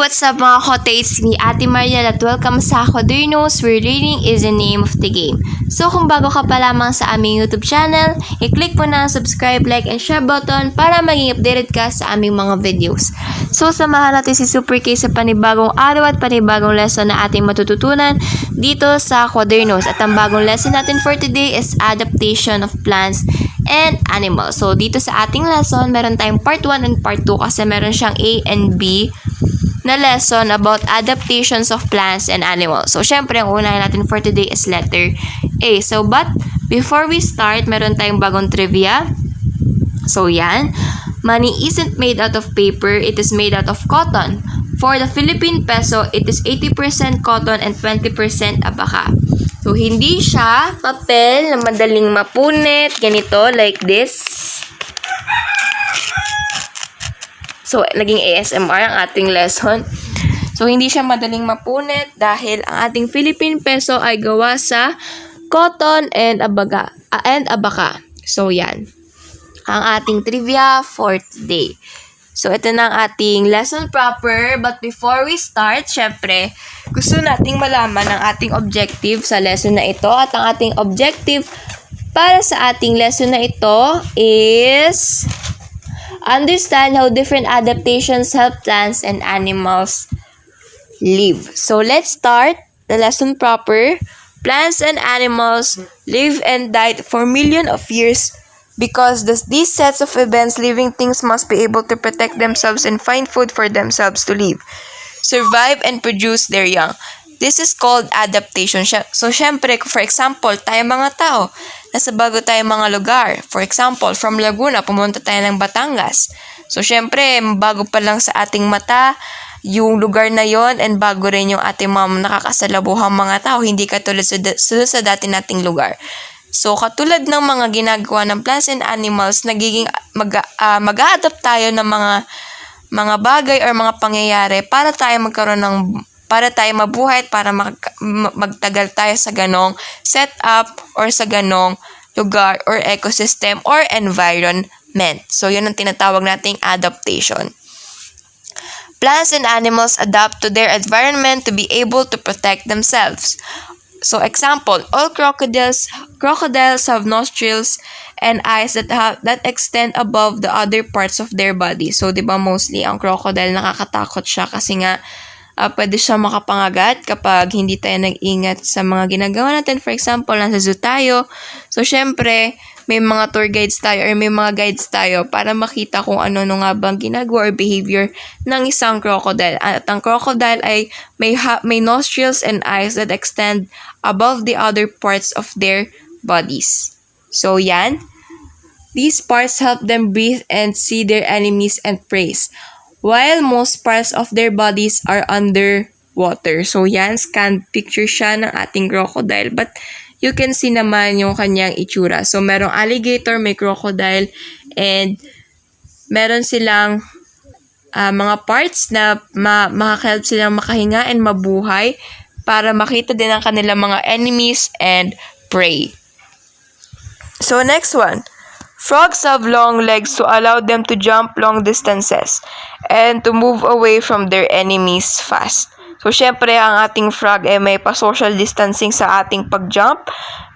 what's up mga kotates? Me, Ate Mariel at welcome sa Quadernos where reading is the name of the game. So kung bago ka pa lamang sa aming YouTube channel, i-click mo na ang subscribe, like, and share button para maging updated ka sa aming mga videos. So samahan natin si Super K sa panibagong araw at panibagong lesson na ating matututunan dito sa Quadernos. At ang bagong lesson natin for today is adaptation of plants and animals. So dito sa ating lesson, meron tayong part 1 and part 2 kasi meron siyang A and B na lesson about adaptations of plants and animals. So, syempre, ang unahin natin for today is letter A. So, but before we start, meron tayong bagong trivia. So, yan. Money isn't made out of paper, it is made out of cotton. For the Philippine peso, it is 80% cotton and 20% abaka. So, hindi siya papel na madaling mapunit, ganito, like this. So, naging ASMR ang ating lesson. So, hindi siya madaling mapunit dahil ang ating Philippine peso ay gawa sa cotton and abaka. So, yan. Ang ating trivia for today. So, ito na ang ating lesson proper. But before we start, syempre, gusto nating malaman ang ating objective sa lesson na ito. At ang ating objective para sa ating lesson na ito is understand how different adaptations help plants and animals live. So, let's start the lesson proper. Plants and animals live and die for millions of years because these sets of events, living things must be able to protect themselves and find food for themselves to live, survive, and produce their young. This is called adaptation. So, syempre, for example, tayo mga tao, nasa bago tayo mga lugar. For example, from Laguna, pumunta tayo ng Batangas. So, syempre, bago pa lang sa ating mata, yung lugar na yon and bago rin yung ating mga nakakasalabuhang mga tao, hindi katulad sa dati nating lugar. So, katulad ng mga ginagawa ng plants and animals, nagiging mag-a-adapt tayo ng mga bagay or mga pangyayari para tayo mabuhay at para magtagal tayo sa ganong setup or sa ganong lugar or ecosystem or environment. So, yun ang tinatawag nating adaptation. Plants and animals adapt to their environment to be able to protect themselves. So, example, all crocodiles have nostrils and eyes that extend above the other parts of their body. So, di ba mostly ang crocodile nakakatakot siya kasi nga pwede siya makapangagat kapag hindi tayo nag-ingat sa mga ginagawa natin. For example, nasa zoo tayo. So, syempre, may mga tour guides tayo or may mga guides tayo para makita kung ano nga bang ginagawa or behavior ng isang crocodile. At ang crocodile ay may nostrils and eyes that extend above the other parts of their bodies. So, yan. These parts help them breathe and see their enemies and prey, while most parts of their bodies are underwater. So, yan, scanned picture siya ng ating crocodile. But, you can see naman yung kanyang itsura. So, merong alligator, may crocodile, and meron silang mga parts na makaka-help silang makahinga and mabuhay para makita din ang kanilang mga enemies and prey. So, next one. Frogs have long legs to allow them to jump long distances and to move away from their enemies fast. So, syempre, ang ating frog ay may pa-social distancing sa ating pag-jump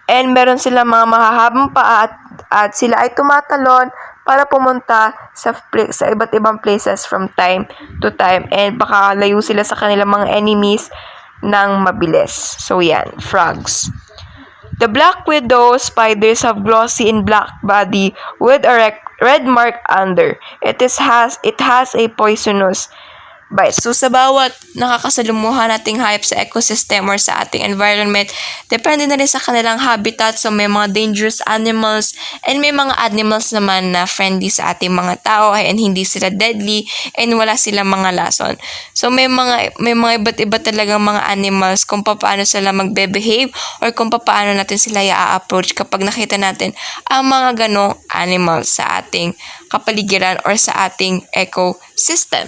and meron silang mga mahahabang paa at sila ay tumatalon para pumunta sa iba't ibang places from time to time and baka layo sila sa kanilang mga enemies ng mabilis. So, yan, frogs. The black widow spiders have glossy and black body with a red mark under. It has a poisonous bite. So, sa bawat nakakasalumuhan nating hayop sa ecosystem or sa ating environment, depende na rin sa kanilang habitat. So, may mga dangerous animals and may mga animals naman na friendly sa ating mga tao and hindi sila deadly and wala silang mga lason. So, may mga iba't iba talagang mga animals kung paano sila magbe-behave or kung paano natin sila i-approach kapag nakita natin ang mga ganong animals sa ating kapaligiran or sa ating ecosystem.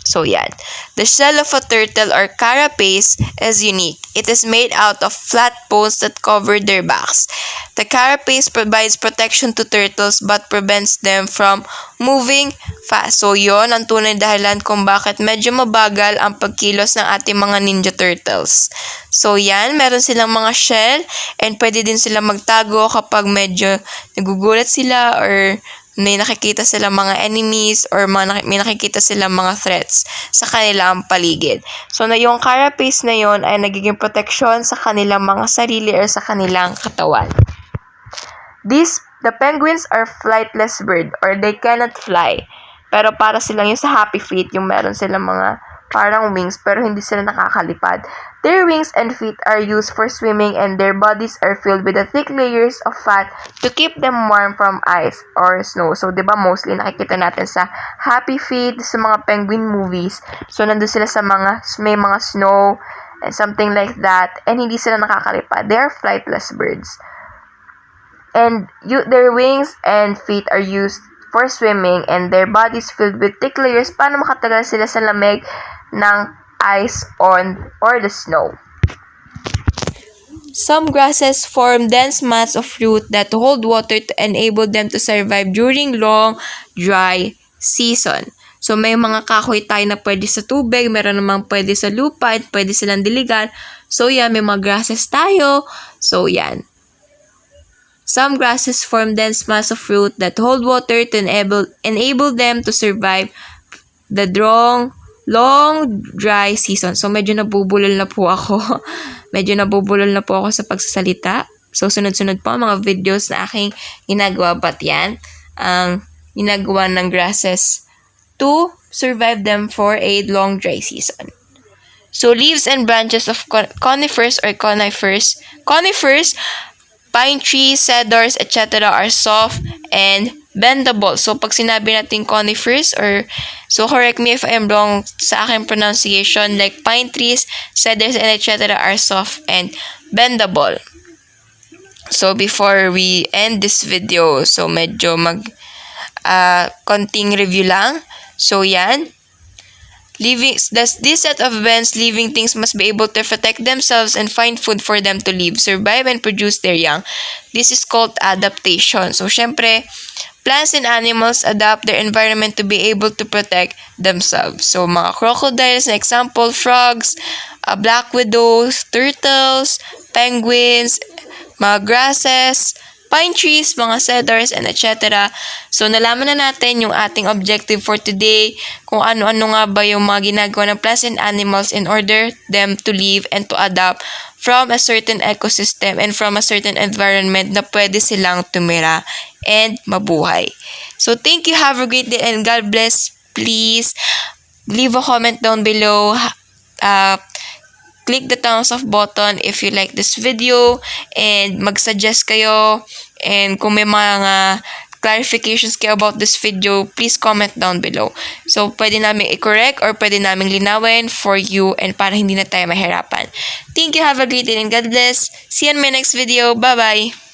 So yan. The shell of a turtle or carapace is unique. It is made out of flat bones that cover their backs. The carapace provides protection to turtles but prevents them from moving fast. So yon ang tunay dahilan kung bakit medyo mabagal ang pagkilos ng ating mga ninja turtles. So yan, meron silang mga shell and pwede din sila magtago kapag medyo nagugulat sila or may nakikita silang mga enemies or may nakikita silang mga threats sa kanilang paligid. So na yung carapace na yon ay nagiging protection sa kanilang mga sarili or sa kanilang katawan. The penguins are flightless bird or they cannot fly. Pero para silang yung sa happy feet, yung meron silang mga parang wings pero hindi sila nakakalipad. Their wings and feet are used for swimming and their bodies are filled with the thick layers of fat to keep them warm from ice or snow. So, di ba mostly nakikita natin sa Happy Feet, sa mga penguin movies. So, nandun sila sa may mga snow and something like that and hindi sila nakakalipad. They are flightless birds. And their wings and feet are used for swimming and their bodies filled with thick layers para makatagal sila sa lamig ng ice or the snow. Some grasses form dense mats of fruit that hold water to enable them to survive during long, dry season. So, may mga kahoy tayo na pwede sa tubig, meron namang pwede sa lupa, at pwede silang diligan. So, yan, may mga grasses tayo. So, yan. Some grasses form dense mats of fruit that hold water to enable them to survive the long, dry season. So, medyo nabubulol na po ako. Sa pagsasalita. So, sunod-sunod po ang mga videos na aking ginagawa. But yan, ang ginagawa ng grasses to survive them for a long, dry season. So, leaves and branches of conifers, pine trees, cedars, etc. are soft and bendable. So, pag sinabi natin conifers so correct me if I am wrong sa aking pronunciation, like pine trees, cedars, and etc. are soft and bendable. So, before we end this video, so medyo konting review lang. So, yan. This set of events, living things must be able to protect themselves and find food for them to live, survive, and produce their young. This is called adaptation. So, syempre, plants and animals adapt their environment to be able to protect themselves. So, mga crocodiles, na example, frogs, black widows, turtles, penguins, mga grasses, pine trees, mga cedars, and etc. So, nalaman na natin yung ating objective for today, kung ano-ano nga ba yung mga ginagawa ng plants and animals in order them to live and to adapt from a certain ecosystem and from a certain environment na pwede silang tumira and mabuhay. So, thank you, have a great day, and God bless. Please, leave a comment down below. Click the thumbs up button if you like this video and mag-suggest kayo, and kung may mga clarifications kayo about this video, please comment down below. So, pwede namin i-correct or pwede namin linawin for you and para hindi na tayo mahirapan. Thank you, have a great day, and God bless. See you in my next video. Bye-bye!